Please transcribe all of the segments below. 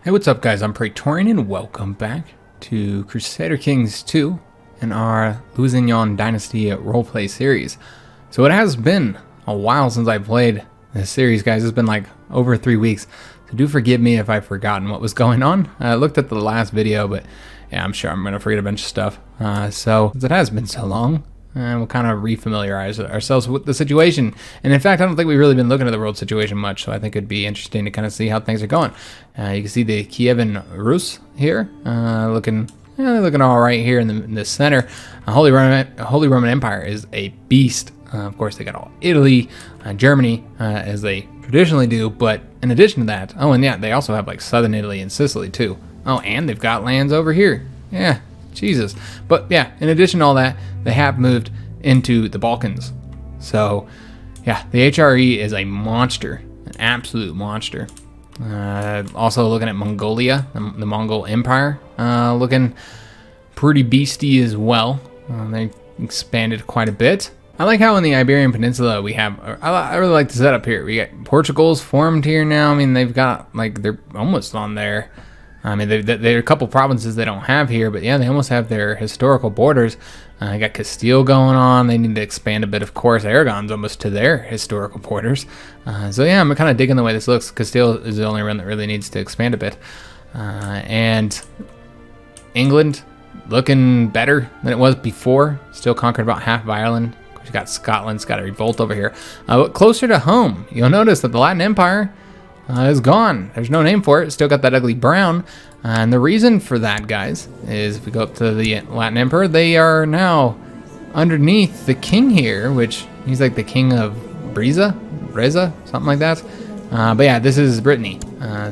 Hey, what's up guys? I'm Praetorian and welcome back to Crusader Kings II in our Lusignan Dynasty roleplay series. So it has been a while since I played this series, guys. It's been like over 3 weeks. So do forgive me if I've forgotten what was going on. I looked at the last video, but yeah, I'm sure I'm going to forget a bunch of stuff. So it has been so long. And we'll kind of refamiliarize ourselves with the situation. And in fact, I don't think we've really been looking at the world situation much, so I think it'd be interesting to kind of see how things are going. You can see the Kievan Rus here, looking all right here in the center. Holy Roman Empire is a beast. Of course, they got all Italy, Germany, as they traditionally do. But in addition to that, oh, and yeah, they also have like southern Italy and Sicily too. Oh, and they've got lands over here. Yeah. Jesus. But yeah, in addition to all that, they have moved into the Balkans. So yeah, the HRE is a monster, an absolute monster. Also looking at Mongolia, the Mongol Empire, looking pretty beastie as well. They expanded quite a bit. I like how in the Iberian Peninsula we have, I really like the setup here. We got Portugal's formed here now. I mean, they've got, like, they're almost on there. I mean, there are a couple provinces they don't have here, but yeah, they almost have their historical borders. They got Castile going on. They need to expand a bit, of course. Aragon's almost to their historical borders. So yeah, I'm kind of digging the way this looks. Castile is the only one that really needs to expand a bit. And England looking better than it was before. Still conquered about half of Ireland. Of course, you got Scotland's got a revolt over here. But closer to home, you'll notice that the Latin Empire is gone. There's no name for it. Still got that ugly brown. And the reason for that, guys, is if we go up to the Latin Emperor, they are now underneath the king here, which he's like the king of Breza, something like that. But yeah, this is Brittany.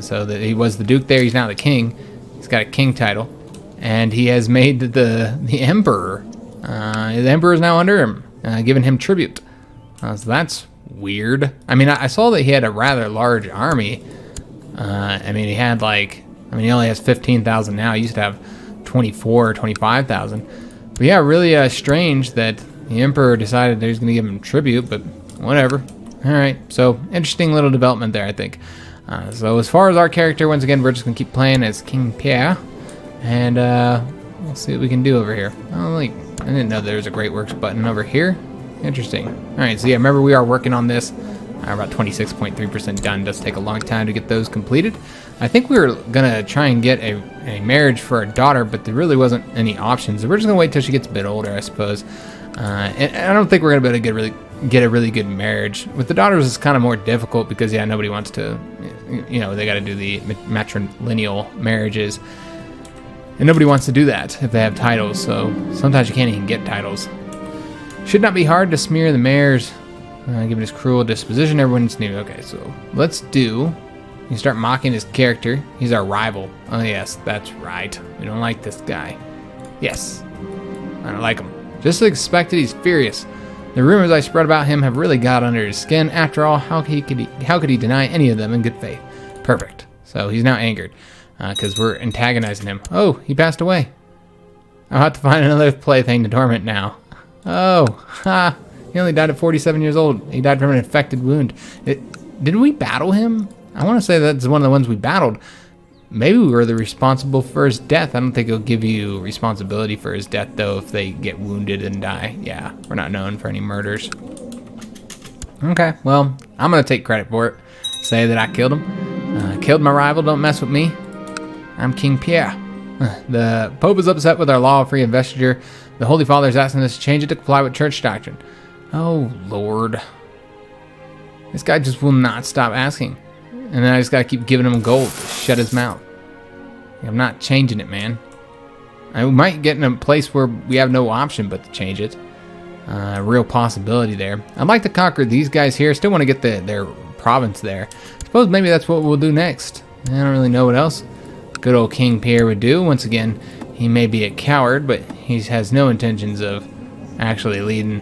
So that he was the duke there. He's now the king. He's got a king title, and he has made the emperor. The emperor is now under him, giving him tribute. So that's weird. I mean, I saw that he had a rather large army. I mean, he only has 15,000 now. He used to have 24 or 25,000. But yeah, really strange that the emperor decided that he was going to give him tribute, but whatever. All right, so interesting little development there, I think. So as far as our character, once again, we're just going to keep playing as King Pierre, and we'll see what we can do over here. Oh, like, I didn't know there was a Great Works button over here. Interesting. All right, so yeah, remember we are working on this. About 26.3% done. Does take a long time to get those completed. I think we were gonna try and get a marriage for our daughter, but there really wasn't any options. We're just gonna wait till she gets a bit older, I suppose. And I don't think we're gonna be able to get a really good marriage. With the daughters, it's kind of more difficult because yeah, nobody wants to, they got to do the matrilineal marriages, and nobody wants to do that if they have titles. So sometimes you can't even get titles. Should not be hard to smear the mayor's, given his cruel disposition. Everyone's new. Okay, so let's do. You start mocking his character. He's our rival. Oh yes, that's right. We don't like this guy. Yes, I don't like him. Just as expected, he's furious. The rumors I spread about him have really got under his skin. After all, how could he deny any of them in good faith? Perfect. So he's now angered because we're antagonizing him. Oh, he passed away. I'll have to find another plaything to torment now. Oh, ha. He only died at 47 years old. He died from an infected wound. Didn't we battle him? I want to say that's one of the ones we battled. Maybe we were the responsible for his death. I don't think he'll give you responsibility for his death, though, if they get wounded and die. Yeah, we're not known for any murders. Okay, well, I'm going to take credit for it. Say that I killed him. Killed my rival, don't mess with me. I'm King Pierre. The Pope is upset with our law of free investiture. The Holy Father is asking us to change it to comply with church doctrine. Oh, Lord. This guy just will not stop asking. And then I just gotta keep giving him gold to shut his mouth. I'm not changing it, man. We might get in a place where we have no option but to change it. A real possibility there. I'd like to conquer these guys here. Still want to get their province there. I suppose maybe that's what we'll do next. I don't really know what else good old King Pierre would do. Once again, he may be a coward, but he has no intentions of actually leading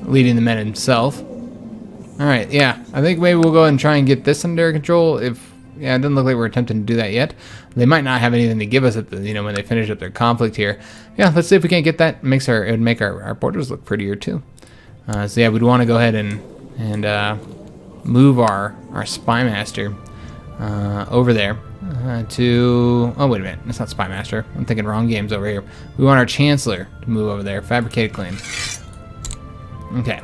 the men himself. All right, yeah, I think maybe we'll go ahead and try and get this under control. Yeah, it doesn't look like we're attempting to do that yet. They might not have anything to give us at the, when they finish up their conflict here. Yeah, let's see if we can't get that. It would make our borders look prettier too. So yeah, we'd want to go ahead and move our spy master over there. to... Oh, wait a minute. That's not Spy Master. I'm thinking wrong games over here. We want our Chancellor to move over there. Fabricated claim. Okay.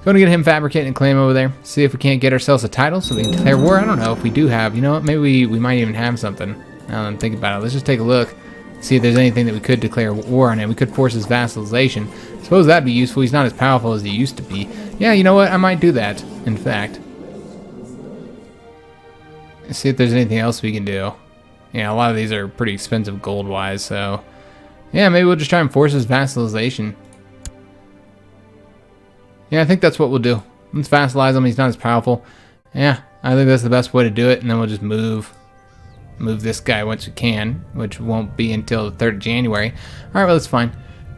Going to get him fabricating a claim over there. See if we can't get ourselves a title so we can declare war. I don't know if we do have. You know what? Maybe we might even have something. Now that I'm thinking about it. Let's just take a look. See if there's anything that we could declare war on him. We could force his vassalization. I suppose that'd be useful. He's not as powerful as he used to be. Yeah, you know what? I might do that, in fact. Let's see if there's anything else we can do. Yeah, a lot of these are pretty expensive gold-wise, so... Yeah, maybe we'll just try and force his vassalization. Yeah, I think that's what we'll do. Let's vassalize him. He's not as powerful. Yeah, I think that's the best way to do it, and then we'll just move this guy once we can, which won't be until the 3rd of January. Alright, well, that's fine.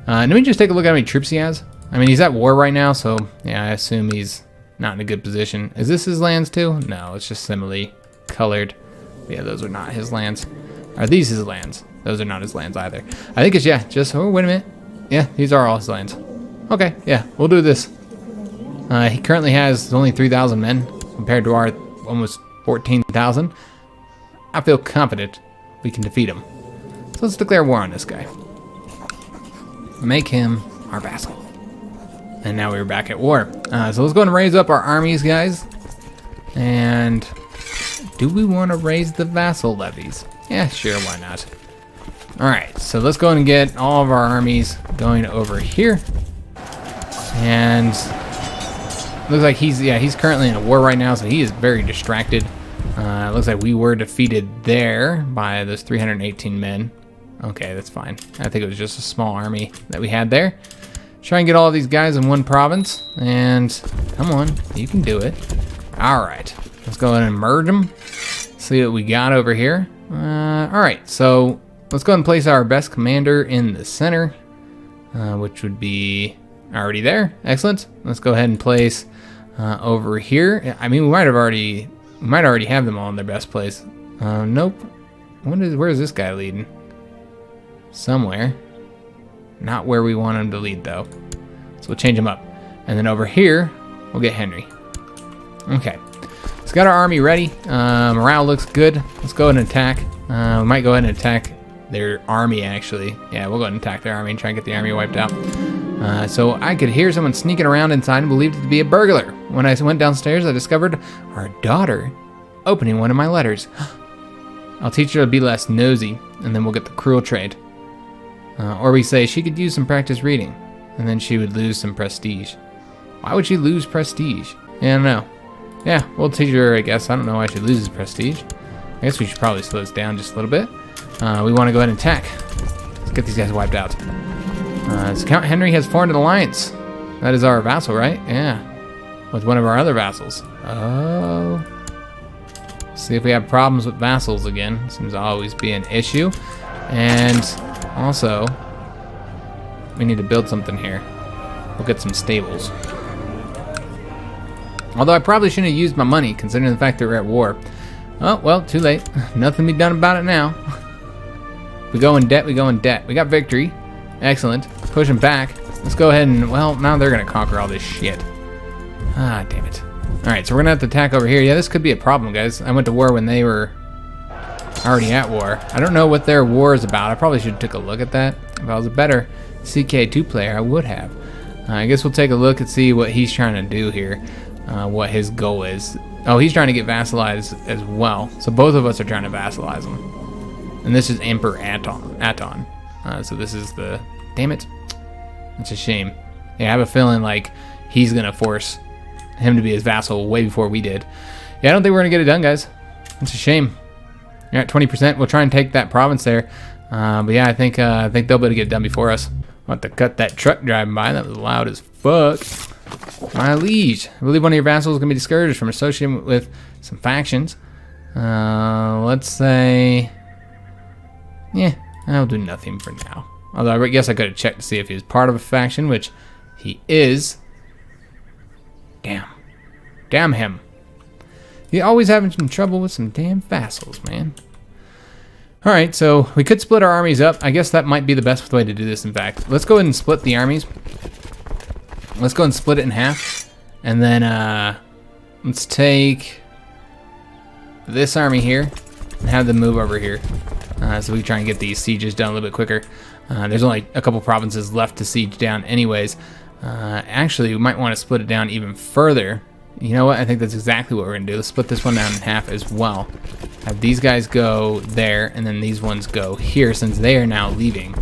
Let me just take a look at how many troops he has. I mean, he's at war right now, so yeah, I assume he's not in a good position. Is this his lands too? No, it's just similarly colored. Yeah, those are not his lands. Are these his lands? Those are not his lands either. I think it's, yeah, just, oh, wait a minute. Yeah, these are all his lands. Okay, yeah, we'll do this. He currently has only 3,000 men compared to our almost 14,000. I feel confident we can defeat him. So let's declare war on this guy. Make him our vassal. And now we're back at war. So let's go and raise up our armies, guys. And do we want to raise the vassal levies? Yeah, sure, why not? Alright, so let's go and get all of our armies going over here. And looks like he's currently in a war right now, so he is very distracted. It looks like we were defeated there by those 318 men. Okay, that's fine. I think it was just a small army that we had there. Try and get all of these guys in one province, and come on, you can do it. All right, let's go ahead and merge them. See what we got over here. All right, so let's go ahead and place our best commander in the center, which would be already there. Excellent. Let's go ahead and place over here. I mean, we might already have them all in their best place. Nope. Where is this guy leading? Somewhere. Not where we want him to lead, though. So we'll change him up. And then over here, we'll get Henry. Okay. Let's got our army ready. Morale looks good. Let's go ahead and attack. We might go ahead and attack their army, actually. Yeah, we'll go ahead and attack their army and try and get the army wiped out. So I could hear someone sneaking around inside and believed it to be a burglar. When I went downstairs, I discovered our daughter opening one of my letters. I'll teach her to be less nosy, and then we'll get the cruel trade. Or we say she could use some practice reading, and then she would lose some prestige. Why would she lose prestige? Yeah, I don't know. Yeah, we'll teach her, I guess. I don't know why she loses prestige. I guess we should probably slow this down just a little bit. We want to go ahead and attack. Let's get these guys wiped out. So Count Henry has formed an alliance. That is our vassal, right? Yeah. With one of our other vassals. Oh. See if we have problems with vassals again. Seems to always be an issue. And also, we need to build something here. We'll get some stables. Although I probably shouldn't have used my money, considering the fact that we're at war. Oh, well, too late. Nothing to be done about it now. We go in debt, we go in debt. We got victory. Excellent. Push them back. Let's go ahead and, well, now they're going to conquer all this shit. Ah, damn it. Alright, so we're going to have to attack over here. Yeah, this could be a problem, guys. I went to war when they were already at war. I don't know what their war is about. I probably should have took a look at that. If I was a better CK2 player, I would have. I guess we'll take a look and see what he's trying to do here. What his goal is. Oh, he's trying to get vassalized as well. So both of us are trying to vassalize him. And this is Emperor Aton. So this is the... Damn it. That's a shame. Yeah, I have a feeling like he's going to force him to be his vassal way before we did. Yeah, I don't think we're going to get it done, guys. It's a shame. You're at 20%. We'll try and take that province there. But yeah, I think they'll be able to get it done before us. I'll have to cut that truck driving by. That was loud as fuck. My liege, I believe one of your vassals is going to be discouraged from associating with some factions. Let's say... Yeah, I'll do nothing for now. Although I guess I could have checked to see if he was part of a faction, which he is. Damn. Damn him. He's always having some trouble with some damn vassals, man. Alright, so we could split our armies up. I guess that might be the best way to do this, in fact. Let's go ahead and split the armies. Let's go and split it in half. And then, let's take this army here. and have them move over here. So we can try and get these sieges done a little bit quicker. There's only a couple provinces left to siege down anyways. Actually, we might want to split it down even further. You know what? I think that's exactly what we're going to do. Let's split this one down in half as well. Have these guys go there, and then these ones go here since they are now leaving.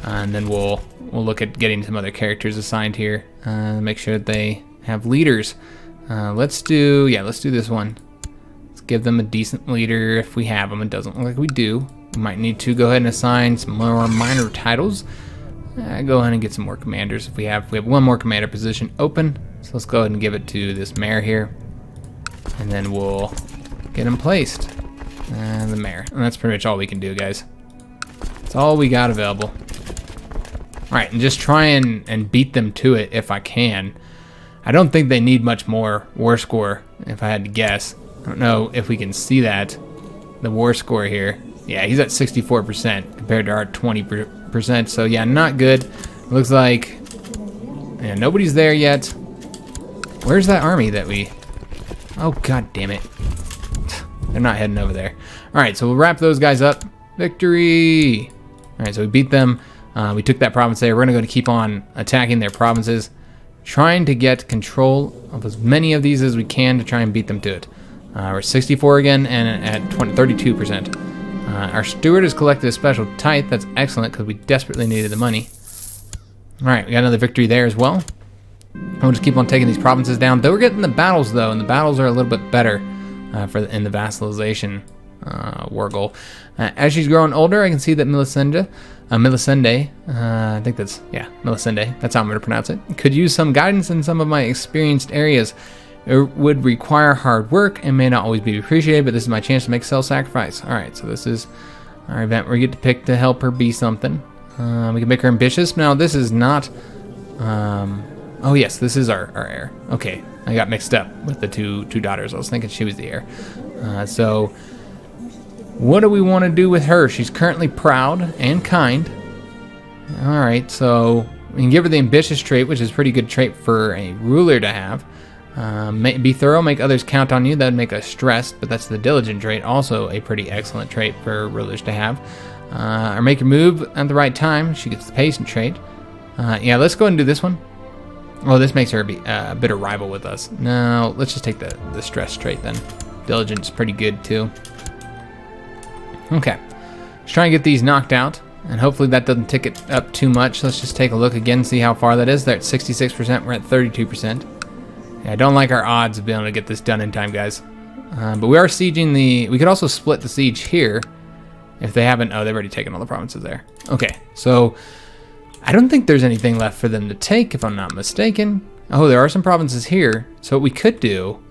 And then we'll look at getting some other characters assigned here. Make sure that they have leaders. Let's do this one. Let's give them a decent leader if we have them. It doesn't look like we do. We might need to go ahead and assign some more minor titles. Go ahead and get some more commanders if we have. We have one more commander position open. So let's go ahead and give it to this mayor here. And then we'll get him placed. And the mayor. And that's pretty much all we can do, guys. That's all we got available. Alright, and just try and beat them to it if I can. I don't think they need much more war score, if I had to guess. I don't know if we can see that. The war score here. Yeah, he's at 64% compared to our 20%. So yeah, not good. It looks like nobody's there yet. Where's that army that we... Oh, god damn it. They're not heading over there. Alright, so we'll wrap those guys up. Victory! Alright, so we beat them. We took that province there. We're going to keep on attacking their provinces. Trying to get control of as many of these as we can to try and beat them to it. We're 64 again and at 32%. Our steward has collected a special tithe. That's excellent because we desperately needed the money. Alright, we got another victory there as well. We'll just keep on taking these provinces down. Though we're getting the battles though, and the battles are a little bit better in the vassalization war goal. As she's growing older, I can see that Melisende, I think that's, yeah, Melisende, that's how I'm going to pronounce it, could use some guidance in some of my experienced areas. It would require hard work and may not always be appreciated, but this is my chance to make self-sacrifice. Alright, so this is our event where we get to pick to help her be something. We can make her ambitious. Now, this is not... oh, yes, this is our heir. Okay, I got mixed up with the two daughters. I was thinking she was the heir. So, what do we want to do with her? She's currently proud and kind. Alright, so we can give her the ambitious trait, which is a pretty good trait for a ruler to have. Be thorough, make others count on you. That would make us stressed, but that's the diligent trait, also a pretty excellent trait for rulers to have. Or make your move at the right time. She gets the patient trait. Yeah, let's go ahead and do this one. Oh, this makes her a bitter rival with us. No, let's just take the stress trait then. Diligent's pretty good too. Okay, let's try and get these knocked out, and hopefully that doesn't tick it up too much. Let's just take a look again, see how far that is. They're at 66%, we're at 32%. Yeah, I don't like our odds of being able to get this done in time, guys. But we are sieging we could also split the siege here if they haven't. Oh, they've already taken all the provinces there. Okay, so I don't think there's anything left for them to take, if I'm not mistaken. Oh, there are some provinces here. So what we could do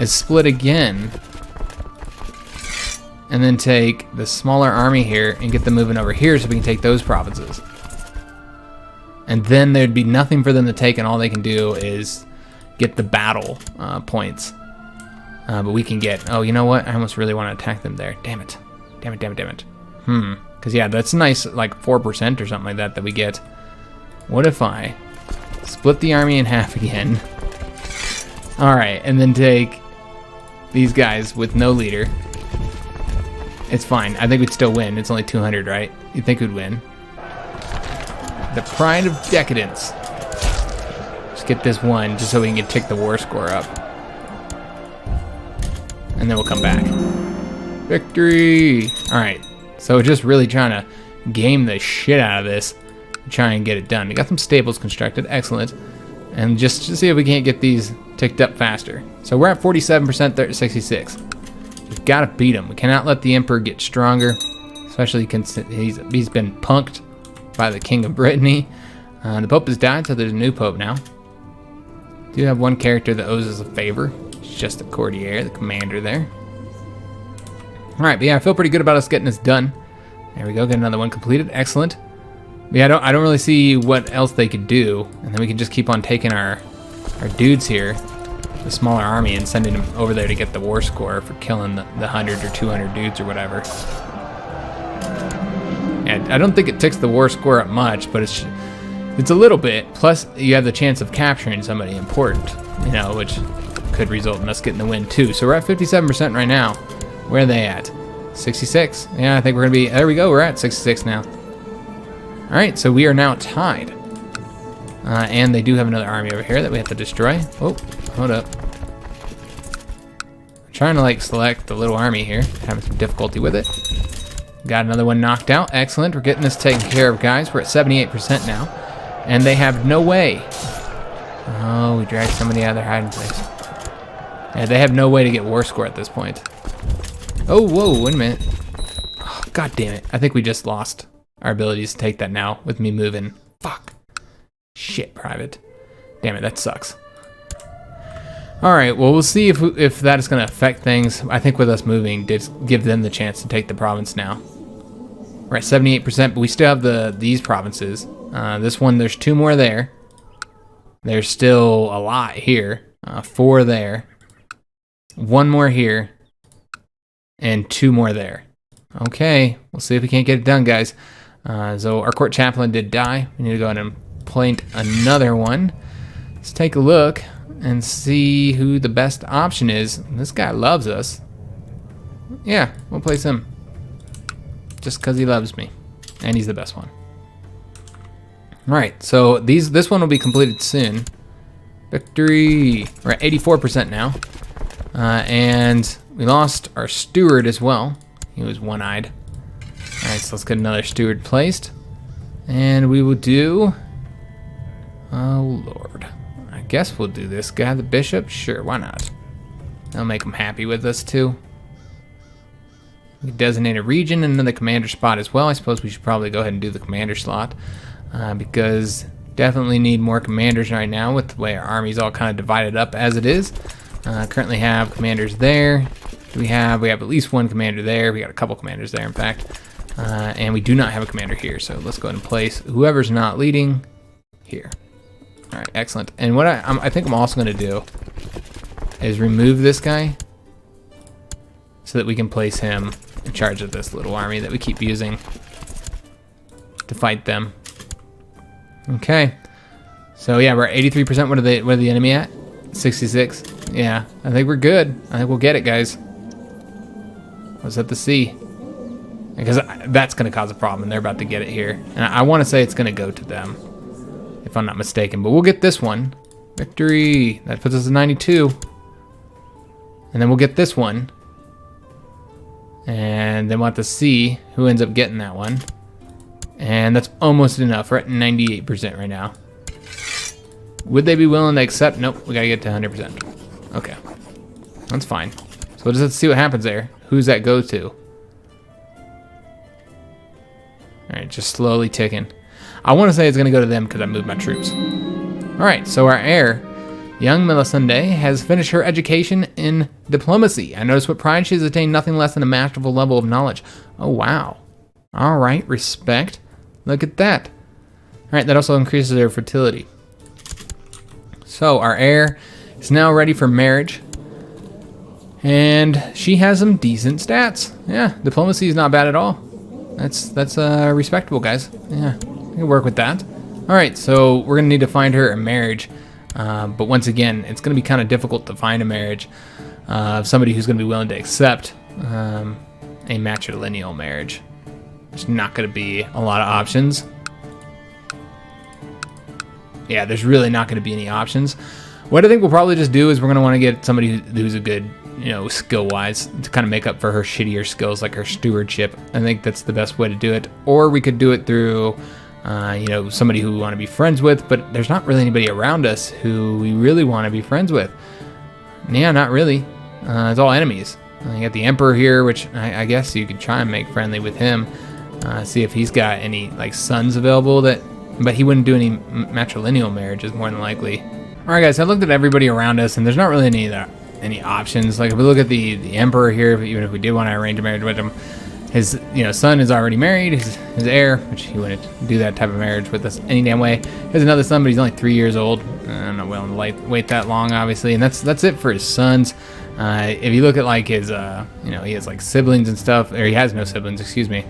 is split again and then take the smaller army here and get them moving over here so we can take those provinces. And then there'd be nothing for them to take, and all they can do is get the battle points. But we can get... Oh, you know what? I almost really want to attack them there. Damn it. Damn it, damn it, damn it. Because, yeah, that's nice, like 4% or something like that we get. What if I split the army in half again? Alright, and then take these guys with no leader. It's fine. I think we'd still win. It's only 200, right? You'd think we'd win. The Pride of Decadence. Just get this one, just so we can tick the war score up. And then we'll come back. Victory! Alright, so just really trying to game the shit out of this. Try and get it done. We got some stables constructed, excellent. And just to see if we can't get these ticked up faster. So we're at 47%, 66. We've got to beat him. We cannot let the Emperor get stronger, especially since he's been punked by the King of Brittany. The Pope has died, so there's a new Pope now. Do have one character that owes us a favor. It's just the courtier, the commander there. Alright, but yeah, I feel pretty good about us getting this done. There we go, get another one completed. Excellent. But yeah, I don't really see what else they could do. And then we can just keep on taking our dudes here, the smaller army, and sending them over there to get the war score for killing the 100 or 200 dudes or whatever. Yeah, I don't think it ticks the war score up much, but it's a little bit. Plus, you have the chance of capturing somebody important, which could result in us getting the win too. So we're at 57% right now. Where are they at? 66. Yeah, I think we're gonna be, there we go, we're at 66 now. All right, so we are now tied. And they do have another army over here that we have to destroy. Oh, hold up. I'm trying to like select the little army here, having some difficulty with it. Got another one knocked out, excellent. We're getting this taken care of, guys. We're at 78% now. And they have no way. Oh, we dragged somebody out of their hiding place. Yeah, they have no way to get war score at this point. Oh, whoa, wait a minute. Oh, God damn it. I think we just lost our abilities to take that now with me moving. Fuck. Shit, private. Damn it, that sucks. All right, well, we'll see if that is going to affect things. I think with us moving did give them the chance to take the province now. We're at 78%, but we still have these provinces. This one, there's 2 more there. There's still a lot here. 4 there. 1 more here. And 2 more there. Okay, we'll see if we can't get it done, guys. So our court chaplain did die. We need to go ahead and plant another one. Let's take a look and see who the best option is. This guy loves us. Yeah, we'll place him. Just because he loves me. And he's the best one. Alright, so this one will be completed soon. Victory! We're at 84% now. And we lost our steward as well. He was one-eyed. Alright, so let's get another steward placed. And we will do... Oh, Lord. I guess we'll do this guy, the bishop. Sure, why not? That'll make him happy with us, too. We designate a region and another commander spot as well. I suppose we should probably go ahead and do the commander slot. Because definitely need more commanders right now with the way our army's all kind of divided up as it is. Currently have commanders there. We have at least 1 commander there. We got a couple commanders there, in fact. And we do not have a commander here, so let's go ahead and place whoever's not leading here. All right, excellent. And what I think I'm also going to do is remove this guy so that we can place him in charge of this little army that we keep using to fight them. Okay. So yeah, we're at 83%. What are the enemy at? 66. Yeah, I think we're good. I think we'll get it, guys. Let's have to see. Because that's going to cause a problem, and they're about to get it here. And I want to say it's going to go to them, if I'm not mistaken. But we'll get this one. Victory. That puts us at 92. And then we'll get this one. And then we'll have to see who ends up getting that one. And that's almost enough. We're at 98% right now. Would they be willing to accept? Nope, we gotta get to 100%. Okay, that's fine. So we'll just have to see what happens there. Who's that go to? All right, just slowly ticking. I want to say it's gonna go to them because I moved my troops. All right, so our heir, young Melisande, has finished her education in diplomacy. I noticed with pride she has attained nothing less than a masterful level of knowledge. Oh, wow. All right, respect. Look at that. All right, that also increases their fertility. So our heir is now ready for marriage. And she has some decent stats. Yeah, diplomacy is not bad at all. That's respectable, guys. Yeah, we can work with that. All right, so we're gonna need to find her a marriage. But once again, it's going to be kind of difficult to find a marriage of somebody who's going to be willing to accept a matrilineal marriage. There's not going to be a lot of options. Yeah, there's really not going to be any options. What I think we'll probably just do is we're going to want to get somebody who's a good, skill-wise to kind of make up for her shittier skills, like her stewardship. I think that's the best way to do it. Or we could do it through... somebody who we want to be friends with, but there's not really anybody around us who we really want to be friends with. Yeah, not really. It's all enemies. You got the Emperor here, which I guess you could try and make friendly with him. See if he's got any sons available but he wouldn't do any matrilineal marriages more than likely. All right, guys, I looked at everybody around us, and there's not really any options. Like if we look at the Emperor here, even if we did want to arrange a marriage with him. His son is already married, his heir, which he wouldn't do that type of marriage with us any damn way. He has another son, but he's only 3 years old. I'm not willing to wait that long, obviously. And that's it for his sons. If you look at his, he has siblings and stuff, or he has no siblings, excuse me.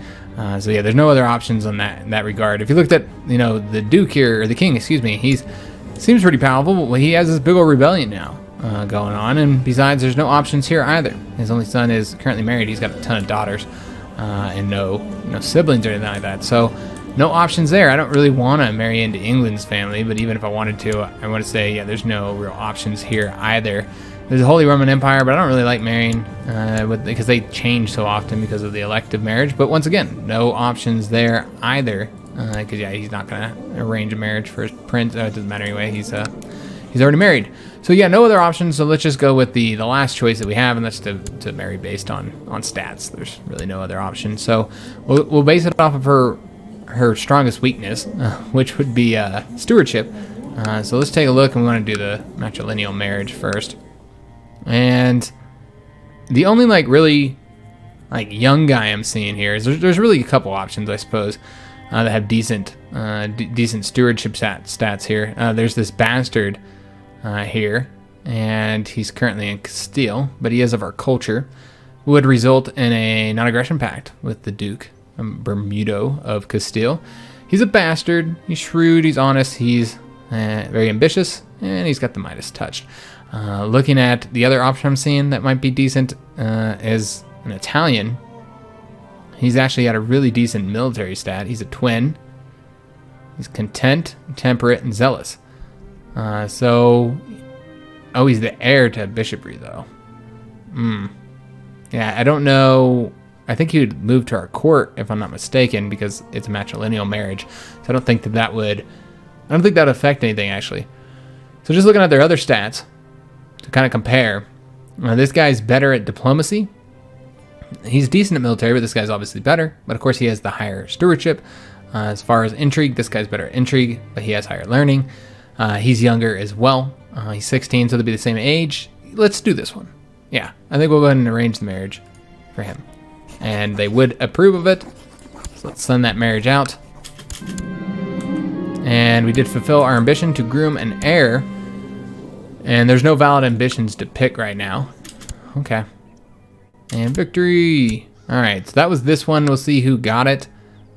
So yeah, there's no other options on that in that regard. If you looked at, the Duke here, or the King, excuse me, seems pretty powerful, but he has this big old rebellion now. going on. And besides, there's no options here either. His only son is currently married. He's got a ton of daughters and no siblings or anything like that. So no options there. I don't really want to marry into England's family, but even if I wanted to, I want to say, yeah, there's no real options here either. There's the Holy Roman Empire, but I don't really like marrying because they change so often because of the elective marriage. But once again, no options there either. Because yeah, he's not gonna arrange a marriage for his prince. It doesn't matter anyway. He's already married. So yeah, no other options. So let's just go with the last choice that we have, and that's to marry based on stats. There's really no other option. So we'll base it off of her strongest weakness, which would be stewardship. So let's take a look, and we want to do the matrilineal marriage first. And the only really young guy I'm seeing here is there's really a couple options, I suppose. That have decent stewardship stats here. There's this bastard here, and he's currently in Castile, but he is of our culture. Would result in a non-aggression pact with the Duke Bermudo of Castile. He's a bastard. He's shrewd. He's honest. He's very ambitious, and he's got the Midas touch. Looking at the other option I'm seeing that might be decent is an Italian. He's actually got a really decent military stat. He's a twin. He's content, temperate, and zealous. He's the heir to bishopry, though. Yeah, I don't know. I think he would move to our court, if I'm not mistaken, because it's a matrilineal marriage. So I don't think that would affect anything, actually. So just looking at their other stats to kind of compare, this guy's better at diplomacy. He's decent at military, but this guy's obviously better. But of course, he has the higher stewardship. As far as intrigue, this guy's better at intrigue, but he has higher learning. He's younger as well. He's 16, so they'll be the same age. Let's do this one. Yeah, I think we'll go ahead and arrange the marriage for him. And they would approve of it. So let's send that marriage out. And we did fulfill our ambition to groom an heir. And there's no valid ambitions to pick right now. Okay. And victory. All right, so that was this one. We'll see who got it.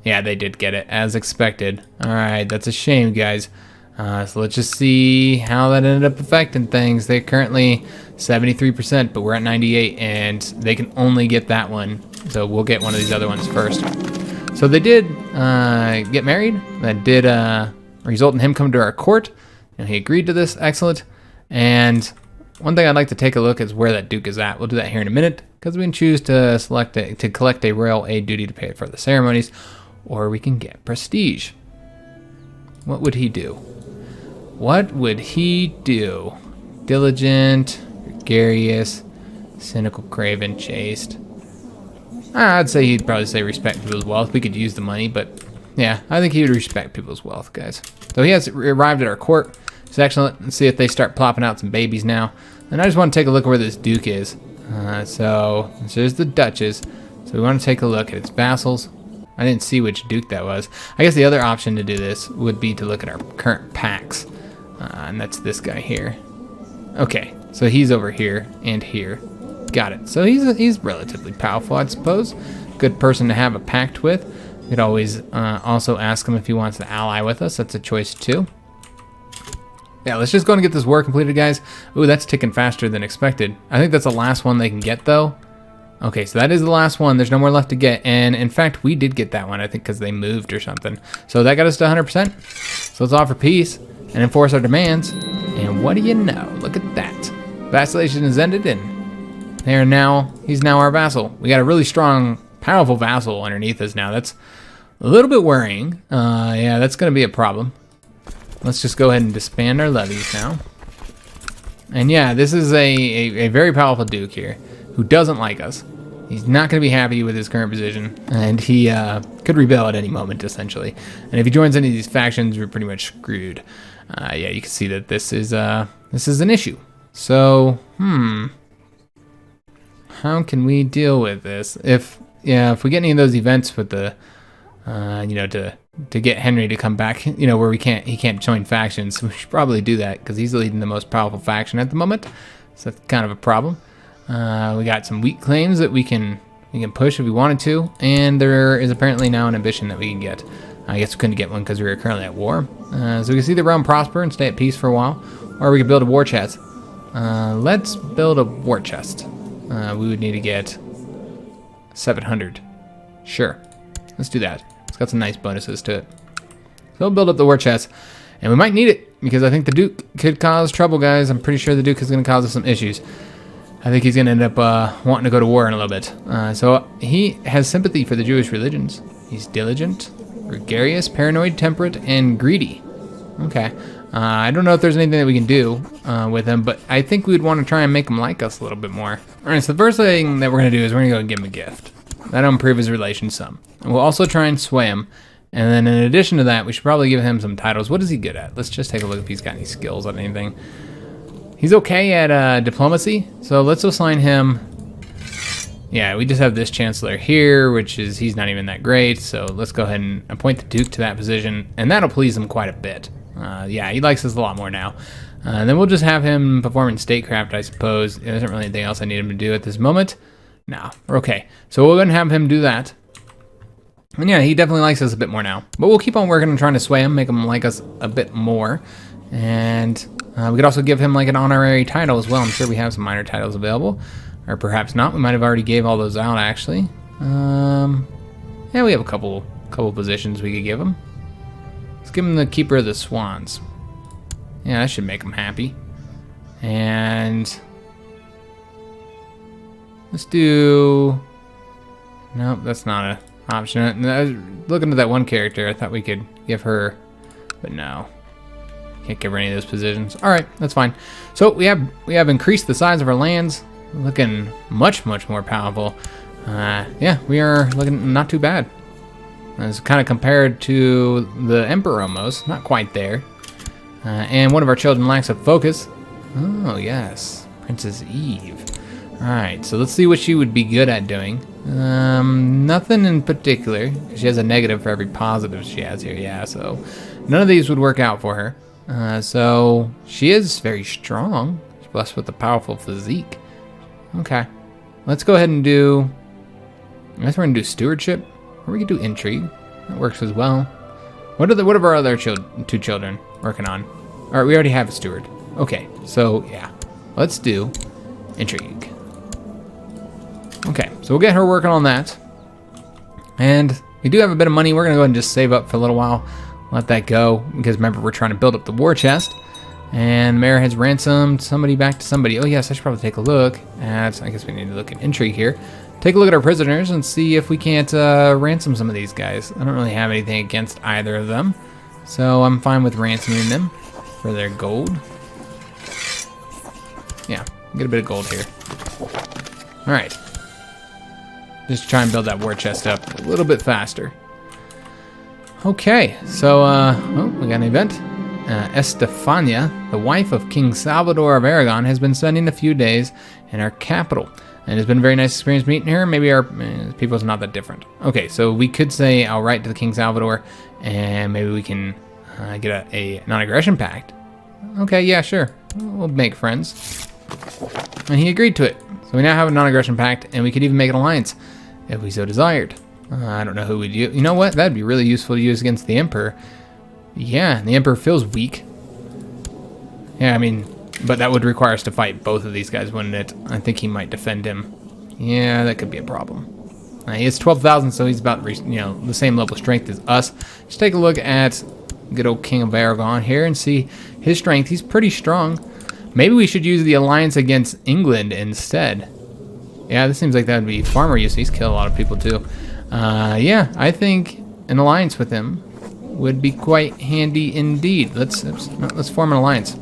Yeah, they did get it, as expected. All right, that's a shame, guys. So let's just see how that ended up affecting things. They're currently 73%, but we're at 98, and they can only get that one. So we'll get one of these other ones first. So they did get married. That did result in him coming to our court. And he agreed to this. Excellent. And one thing I'd like to take a look is where that duke is at. We'll do that here in a minute, because we can choose to to collect a royal aid duty to pay for the ceremonies, or we can get prestige. What would he do? What would he do? Diligent, gregarious, cynical, craven, chaste. I'd say he'd probably say respect people's wealth. We could use the money, but yeah, I think he would respect people's wealth, guys. So he has arrived at our court. It's excellent. Let's see if they start plopping out some babies now. And I just want to take a look where this duke is. So there's the duchess. So we want to take a look at its vassals. I didn't see which duke that was. I guess the other option to do this would be to look at our current packs. And that's this guy here. Okay, so he's over here and here. Got it. So he's relatively powerful, I suppose. Good person to have a pact with. You could always also ask him if he wants to ally with us. That's a choice too. Yeah, let's just go and get this war completed, guys. Ooh, that's ticking faster than expected. I think that's the last one they can get, though. Okay, so that is the last one. There's no more left to get. And in fact, we did get that one, I think, because they moved or something. So that got us to 100%. So let's offer peace and enforce our demands. And what do you know? Look at that. Vassalization is ended, and he's now our vassal. We got a really strong, powerful vassal underneath us now. That's a little bit worrying. Yeah, that's going to be a problem. Let's just go ahead and disband our levies now. And yeah, this is a very powerful duke here who doesn't like us. He's not going to be happy with his current position, and he could rebel at any moment, essentially. And if he joins any of these factions, we're pretty much screwed. Yeah, you can see that this is an issue. So, how can we deal with this? If we get any of those events with the, to get Henry to come back, where he can't join factions, we should probably do that because he's leading the most powerful faction at the moment. So that's kind of a problem. We got some weak claims that we can push if we wanted to, and there is apparently now an ambition that we can get. I guess we couldn't get one because we were currently at war. So we can see the realm prosper and stay at peace for a while, or we could build a war chest. Let's build a war chest. We would need to get 700. Sure, let's do that. It's got some nice bonuses to it. So we'll build up the war chest, and we might need it because I think the Duke could cause trouble, guys. I'm pretty sure the Duke is going to cause us some issues. I think he's going to end up wanting to go to war in a little bit. So he has sympathy for the Jewish religions. He's diligent, gregarious, paranoid, temperate, and greedy. Okay. I don't know if there's anything that we can do with him, but I think we'd want to try and make him like us a little bit more. All right, so the first thing that we're going to do is we're going to go and give him a gift. That'll improve his relations some. And we'll also try and sway him. And then in addition to that, we should probably give him some titles. What is he good at? Let's just take a look if he's got any skills on anything. He's okay at diplomacy, so let's assign him. Yeah, we just have this chancellor here, which is, he's not even that great. So let's go ahead and appoint the Duke to that position, and that'll please him quite a bit. Yeah, he likes us a lot more now. And then we'll just have him perform in statecraft, I suppose. There isn't really anything else I need him to do at this moment. No, we're okay. So we're going to have him do that. And yeah, he definitely likes us a bit more now. But we'll keep on working on trying to sway him, make him like us a bit more. And we could also give him like an honorary title as well. I'm sure we have some minor titles available. Or perhaps not. We might have already gave all those out, actually. Yeah, we have a couple positions we could give him. Let's give him the Keeper of the Swans. Yeah, that should make him happy. And let's do... Nope, that's not an option. I was looking at that one character. I thought we could give her... But no. Can't give her any of those positions. Alright, that's fine. So we have increased the size of our lands. Looking much more powerful. Yeah, we are looking not too bad. It's kind of compared to the Emperor almost. Not quite there. And one of our children lacks a focus. Oh, yes. Princess Eve. Alright, so let's see what she would be good at doing. Nothing in particular. She has a negative for every positive she has here. Yeah, so none of these would work out for her. So she is very strong. She's blessed with a powerful physique. Okay. Let's go ahead and do... I guess we're going to do stewardship. Or we could do intrigue. That works as well. What are our other two children working on? Alright, we already have a steward. Okay, so yeah. Let's do intrigue. Okay, so we'll get her working on that. And we do have a bit of money. We're going to go ahead and just save up for a little while. Let that go. Because remember, we're trying to build up the war chest. And Mayor has ransomed somebody back to somebody. Oh yes, I should probably take a look at... I guess we need to look at intrigue here. Take a look at our prisoners and see if we can't ransom some of these guys. I don't really have anything against either of them. So I'm fine with ransoming them for their gold. Yeah, get a bit of gold here. Alright. Just try and build that war chest up a little bit faster. Okay, so, oh, we got an event. Estefania, the wife of King Salvador of Aragon, has been spending a few days in our capital. And it's been a very nice experience meeting her. Maybe our people's not that different. Okay, so we could say, I'll write to the King Salvador, and maybe we can get a non-aggression pact. Okay, yeah, sure. We'll make friends. And he agreed to it. So we now have a non-aggression pact, and we could even make an alliance if we so desired. I don't know who we'd use. You know what? That'd be really useful to use against the Emperor. Yeah, the Emperor feels weak. Yeah, I mean, but that would require us to fight both of these guys, wouldn't it? I think he might defend him. Yeah, that could be a problem. He has 12,000, so he's about, the same level of strength as us. Just take a look at good old King of Aragon here and see his strength. He's pretty strong. Maybe we should use the alliance against England instead. Yeah, this seems like that would be far more useful. He's killed a lot of people too. Yeah, I think an alliance with him would be quite handy indeed. Let's form an alliance.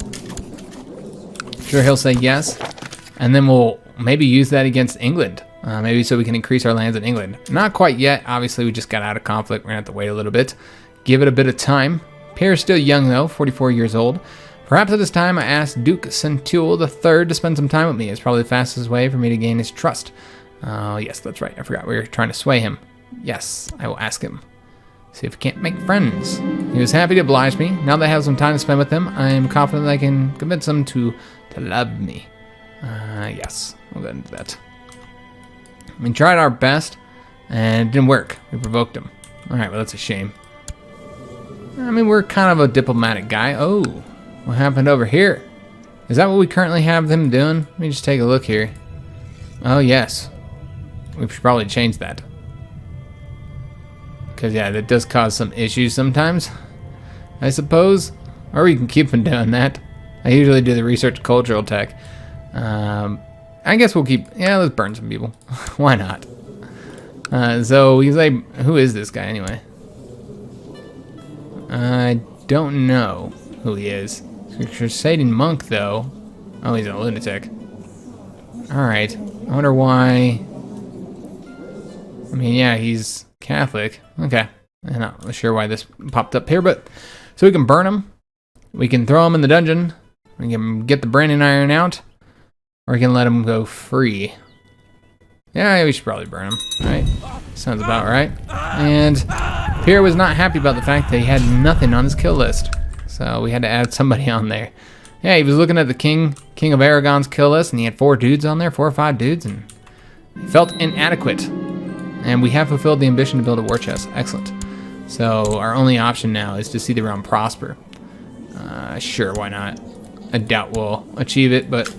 Sure, he'll say yes, and then we'll maybe use that against England. Maybe so we can increase our lands in England. Not quite yet. Obviously, we just got out of conflict. We're gonna have to wait a little bit. Give it a bit of time. Pierre's still young though, 44 years old. Perhaps at this time I asked Duke Centule III to spend some time with me. It's probably the fastest way for me to gain his trust. Yes, that's right. I forgot we were trying to sway him. Yes, I will ask him. See if we can't make friends. He was happy to oblige me. Now that I have some time to spend with him, I am confident that I can convince him to love me. Yes, we'll go ahead and do that. We tried our best, and it didn't work. We provoked him. Alright, well that's a shame. I mean, we're kind of a diplomatic guy. Oh, what happened over here? Is that what we currently have them doing? Let me just take a look here. Oh, yes. We should probably change that. Because, yeah, that does cause some issues sometimes, I suppose. Or we can keep them doing that. I usually do the research cultural tech. I guess we'll keep... Yeah, let's burn some people. Why not? So, he's like... Who is this guy, anyway? I don't know who he is. He's a crusading monk, though. Oh, he's a lunatic. Alright. I wonder why... I mean, yeah, he's Catholic. Okay. I'm not sure why this popped up here, but... So we can burn him. We can throw him in the dungeon. We can get the branding iron out. Or we can let him go free. Yeah, we should probably burn him, right? Sounds about right. And Pierre was not happy about the fact that he had nothing on his kill list. So we had to add somebody on there. Yeah, he was looking at the King of Aragon's kill list, and he had 4 dudes on there, 4 or 5 dudes, and he felt inadequate. And we have fulfilled the ambition to build a war chest. Excellent. So our only option now is to see the realm prosper. Sure, why not? I doubt we'll achieve it, but,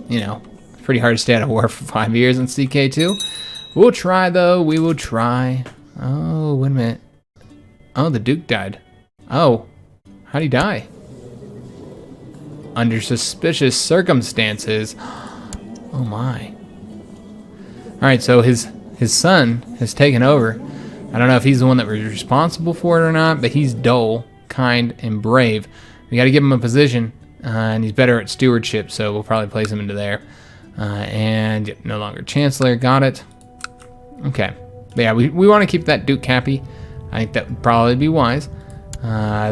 you know, it's pretty hard to stay out of war for 5 years in CK2. We'll try, though. We will try. Oh, wait a minute. Oh, the Duke died. Oh, how'd he die? Under suspicious circumstances. Oh, my. All right, so his son has taken over. I don't know if he's the one that was responsible for it or not, but he's dull, kind, and brave. We got to give him a position, and he's better at stewardship, so we'll probably place him into there. And yep, no longer Chancellor. Got it. Okay. But yeah, we want to keep that Duke happy. I think that would probably be wise.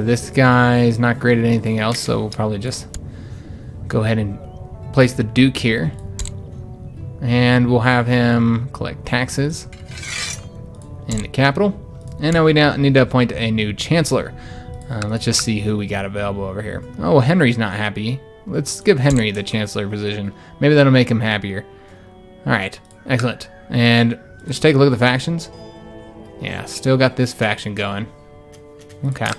This guy's not great at anything else, so we'll probably just go ahead and place the Duke here. And we'll have him collect taxes in the capital. And now we now need to appoint a new Chancellor. Let's just see who we got available over here. Oh, Henry's not happy. Let's give Henry the Chancellor position. Maybe that'll make him happier. Alright, excellent. And just take a look at the factions. Yeah, still got this faction going. Okay.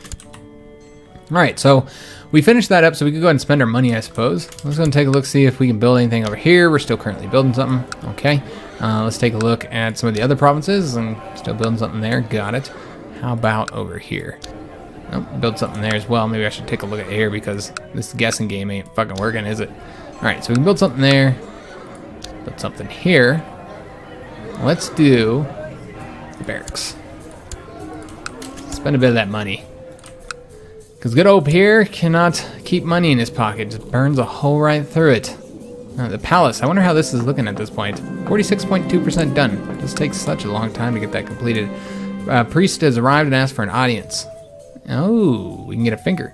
Alright, so we finished that up, so we could go ahead and spend our money, I suppose. Let's go and take a look, see if we can build anything over here. We're still currently building something. Okay. Let's take a look at some of the other provinces, and still building something there. Got it. How about over here? Oh, build something there as well. Maybe I should take a look at here because this guessing game ain't fucking working, is it? Alright, so we can build something there. Build something here. Let's do the barracks. Spend a bit of that money. Because good old Pierre cannot keep money in his pocket. Just burns a hole right through it. The palace. I wonder how this is looking at this point. 46.2% done. This takes such a long time to get that completed. Priest has arrived and asked for an audience. Oh, we can get a finger.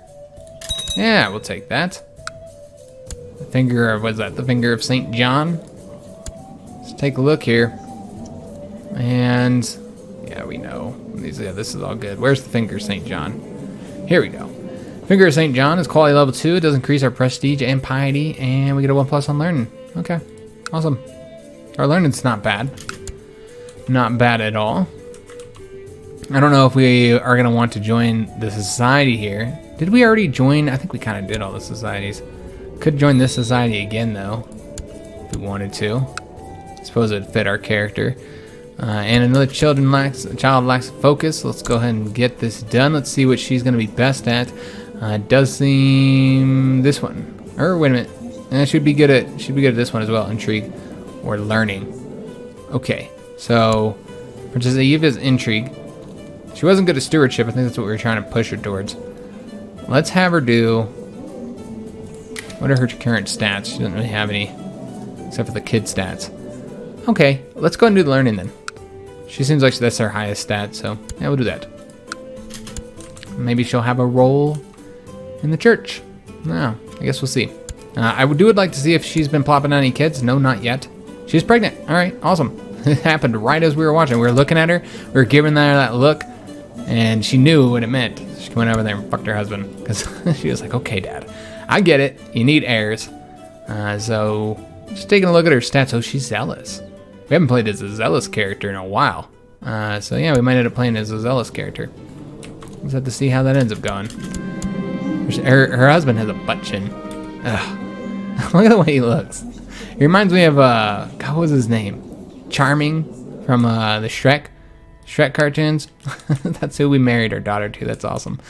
Yeah, we'll take that. The finger of, what's that? The finger of St. John. Let's take a look here. And yeah, we know. Yeah, this is all good. Where's the finger of St. John? Here we go. Finger of St. John is quality level 2. It does increase our prestige and piety, and we get a 1+ on learning. Okay, awesome. Our learning's not bad. Not bad at all. I don't know if we are going to want to join the society here. Did we already join? I think we kind of did all the societies. Could join this society again, though, if we wanted to. I suppose it'd fit our character. And another child lacks focus. Let's go ahead and get this done. Let's see what she's going to be best at. It does seem this one. Or wait a minute. And should be good at this one as well. Intrigue or learning. Okay. So Princess Eva's intrigue. She wasn't good at stewardship. I think that's what we were trying to push her towards. Let's have her do... What are her current stats? She doesn't really have any, except for the kid stats. Okay, let's go and do the learning then. She seems like that's her highest stat, so yeah, we'll do that. Maybe she'll have a role in the church. No, I guess we'll see. I would like to see if she's been plopping out any kids. No, not yet. She's pregnant. All right, awesome. It happened right as we were watching. We were looking at her. We were giving her that look. And she knew what it meant. She went over there and fucked her husband. Because she was like, okay, Dad. I get it. You need heirs. So, just taking a look at her stats. Oh, she's zealous. We haven't played as a zealous character in a while. So, yeah, we might end up playing as a zealous character. We'll just have to see how that ends up going. Her husband has a butt chin. Ugh. Look at the way he looks. He reminds me of, God, what was his name? Charming from the Shrek cartoons. That's who we married our daughter to. That's awesome.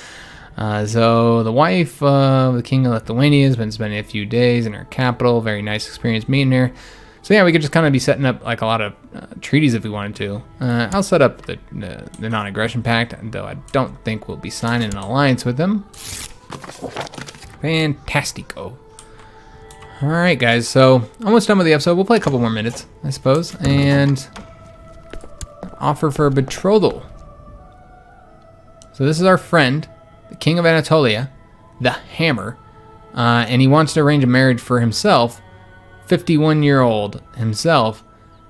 So the wife of the king of Lithuania has been spending a few days in her capital. Very nice experience meeting her. So yeah, we could just kind of be setting up like a lot of treaties if we wanted to. I'll set up the non-aggression pact, though I don't think we'll be signing an alliance with them. Fantastico. All right, guys. So almost done with the episode. We'll play a couple more minutes, I suppose, and offer for a betrothal. So this is our friend, the King of Anatolia, the Hammer, and he wants to arrange a marriage for himself, 51-year-old himself,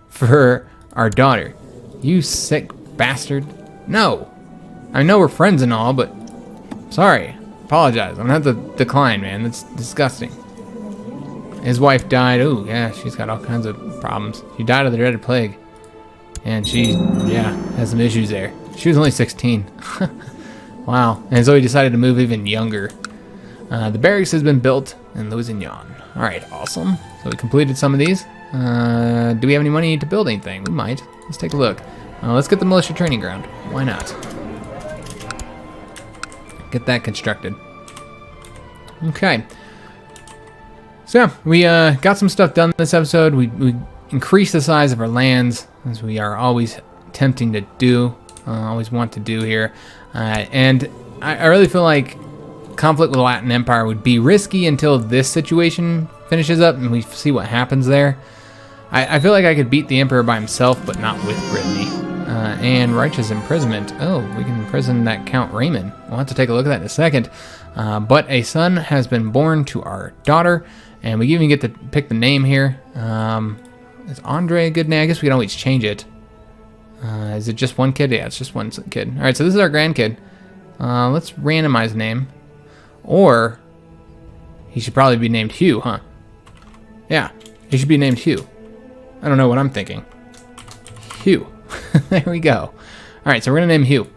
for our daughter. You sick bastard. No. I know we're friends and all, but sorry. Apologize. I'm gonna have to decline, man. That's disgusting. His wife died. Oh, yeah, she's got all kinds of problems. She died of the dreaded plague. And she, yeah, has some issues there. She was only 16. Wow. And so he decided to move even younger. The barracks has been built in Lusignan. All right, awesome. So we completed some of these. Do we have any money to build anything? We might. Let's take a look. Let's get the militia training ground. Why not? Get that constructed. Okay. So yeah, we got some stuff done this episode. We increased the size of our lands, as we are always attempting to do, always want to do here. And I really feel like conflict with the Latin Empire would be risky until this situation finishes up and we see what happens there. I feel like I could beat the Emperor by himself, but not with Brittany. And righteous imprisonment. Oh, we can imprison that Count Raymond. We'll have to take a look at that in a second. But a son has been born to our daughter, and we even get to pick the name here. Is Andre a good name? I guess we can always change it. Is it just one kid? Yeah, it's just one kid. All right, so this is our grandkid. Let's randomize name. Or he should probably be named Hugh, huh? Yeah, he should be named Hugh. I don't know what I'm thinking. Hugh. There we go. All right, so we're going to name Hugh.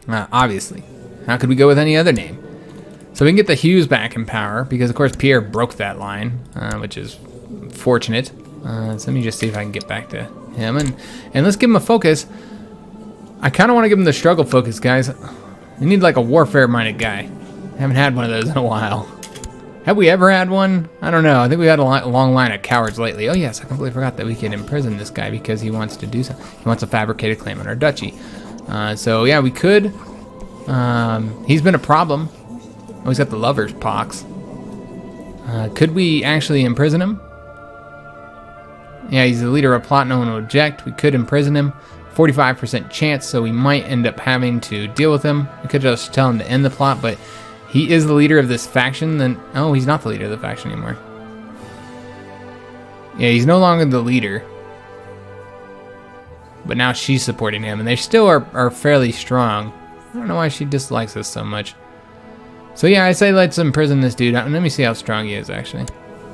Obviously. How could we go with any other name? So we can get the Hughes back in power, because, of course, Pierre broke that line, which is fortunate. So let me just see if I can get back to him. And let's give him a focus. I kind of want to give him the struggle focus, guys. We need, like, a warfare-minded guy. Haven't had one of those in a while. Have we ever had one? I don't know. I think we had a long line of cowards lately. Oh, yes, I completely forgot that we can imprison this guy because he wants to do something. He wants a fabricated claim on our duchy. So, yeah, we could. He's been a problem. Oh, he's got the lover's pox. Could we actually imprison him? Yeah, he's the leader of a plot. No one will object. We could imprison him. 45% chance, so we might end up having to deal with him. We could just tell him to end the plot, but he is the leader of this faction. Then, oh, he's not the leader of the faction anymore. Yeah, he's no longer the leader. But now she's supporting him, and they still are fairly strong. I don't know why she dislikes us so much. So yeah, I say let's imprison this dude. Let me see how strong he is, actually.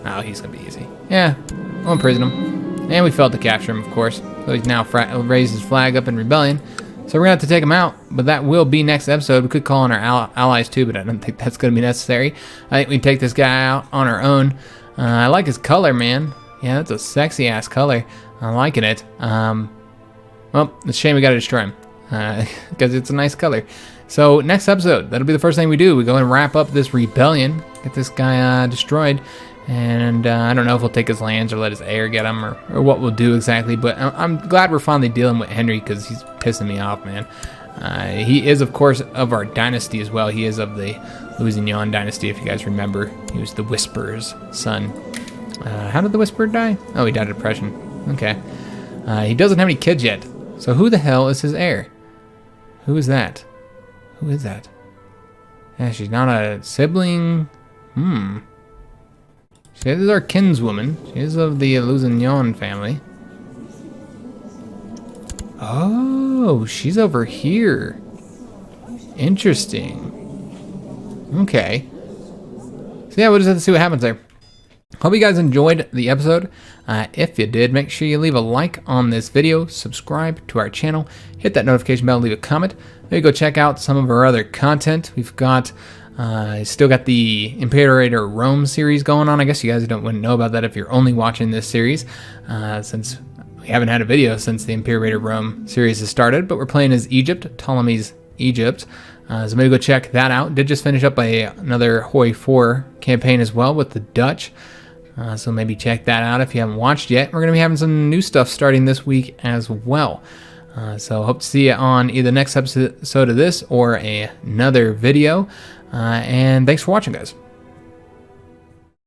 Oh, he's going to be easy. Yeah, we'll imprison him. And we failed to capture him, of course. So he's now raised his flag up in rebellion. So we're going to have to take him out, but that will be next episode. We could call on our allies too, but I don't think that's going to be necessary. I think we can take this guy out on our own. I like his color, man. Yeah, that's a sexy-ass color. I'm liking it. Well, it's a shame we got to destroy him, because it's a nice color. So next episode, that'll be the first thing we do. We go and wrap up this rebellion, get this guy destroyed. And I don't know if we'll take his lands or let his heir get him or what we'll do exactly. But I'm glad we're finally dealing with Henry because he's pissing me off, man. He is, of course, of our dynasty as well. He is of the Lusignan Dynasty, if you guys remember. He was the Whisperer's son. How did the Whisperer die? Oh, he died of depression. Okay. He doesn't have any kids yet. So who the hell is his heir? Who is that? Who is that? Yeah, she's not a sibling. She is our kinswoman. She is of the Lusignan family. Oh, she's over here. Interesting. Okay. So yeah, we'll just have to see what happens there. Hope you guys enjoyed the episode. If you did, make sure you leave a like on this video, subscribe to our channel, hit that notification bell, leave a comment. Maybe go check out some of our other content. We've got Still got the Imperator Rome series going on. I guess you guys wouldn't know about that if you're only watching this series, since we haven't had a video since the Imperator Rome series has started, but we're playing as Egypt, Ptolemy's Egypt. So maybe go check that out. Did just finish up another Hoi 4 campaign as well with the Dutch. So maybe check that out if you haven't watched yet. We're going to be having some new stuff starting this week as well. So hope to see you on either the next episode of this or another video. And thanks for watching, guys.